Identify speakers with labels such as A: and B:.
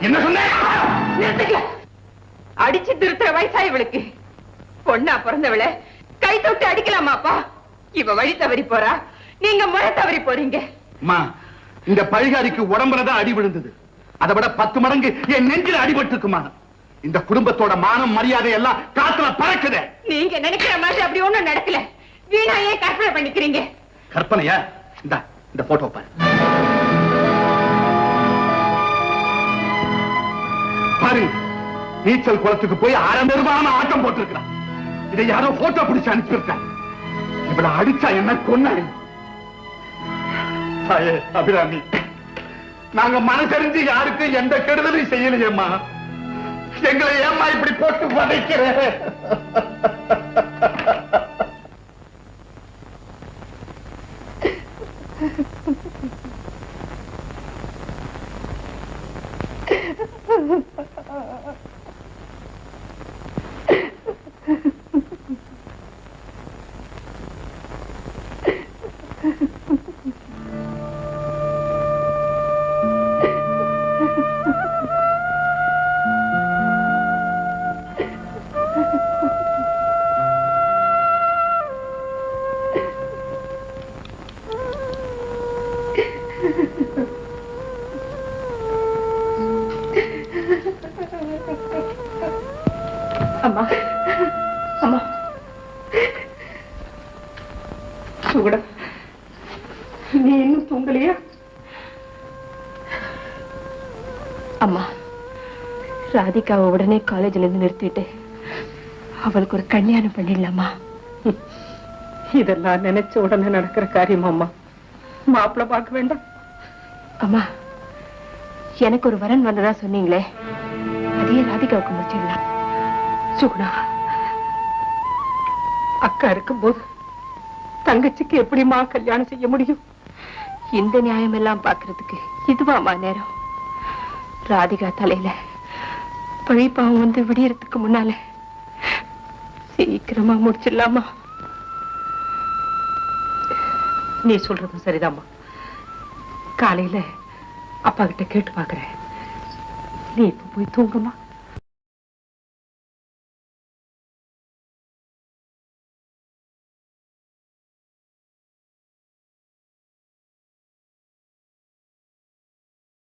A: என்ன சொன்ன?
B: அடிச்சு திருத்துற வயசா இவளுக்கு. பொண்ணா பிறந்தவளை கை தொட்டு அடிக்கலாமாப்பா? இவ வழி தவறி போறா, நீங்க முறை தவறி போறீங்க.
A: இந்த பழிகாரிக்கு உடம்புலதான் அடி விழுந்தது. அதை விட 10 மடங்கு என் நெஞ்சில் அடிபட்டு இருக்குமா. இந்த குடும்பத்தோட மானம் மரியாதை எல்லாம் காத்துல பறக்குது.
B: நீங்க நினைக்கிற மாதிரி அப்படி ஒண்ணும் நடக்கல. வீணா ஏன் கற்பனை பண்ணிக்கிறீங்க?
A: கற்பனையா? இந்த போட்டோ பாரு. பாரு, நீச்சல் குளத்துக்கு போய் அரை நிர்வாண ஆட்டம் போட்டிருக்கிறான். இதை யாரோ போட்டோ பிடிச்சு அனுப்பியிருக்காங்க. இவளை அடிச்சா என்ன கொன்ன? அபிராமி, நாங்க மனசறிஞ்சு யாருக்கும் எந்த கெடுதலையும் செய்யலையேம்மா. எங்களை ஏம்மா இப்படி போட்டு வதைக்கிற?
B: அம்மா, அம்மா, சுகுடா, நீ இன்னும் தூங்கலையா? அம்மா, ராதிகாவை உடனே காலேஜ்ல இருந்து நிறுத்திட்டு அவளுக்கு ஒரு கல்யாணம் பண்ணிடலாமா? இதெல்லாம் நினைச்ச உடனே நடக்கிற காரியம் அம்மா. மாப்பிள்ள பார்க்க வேண்டாம் அம்மா. எனக்கு ஒரு வரன் வந்ததா சொன்னீங்களே, அதையே ராதிகாவுக்கு முடிச்சிடலாம். சுகுணா, அக்கா இருக்கும் போது தங்கச்சிக்கு எப்படிமா கல்யாணம் செய்ய முடியும்? இந்த நியாயம் எல்லாம் பாக்குறதுக்கு இதுவாமா நேரம்? ராதிகா தலையில பழிப்பாவம் வந்து விடியறதுக்கு முன்னால சீக்கிரமா முடிச்சிடலாமா? நீ சொல்றதும் சரிதாம்மா. காலையில அப்பா கிட்ட கேட்டு பாக்குறேன். நீ இப்ப போய் தூங்குமா?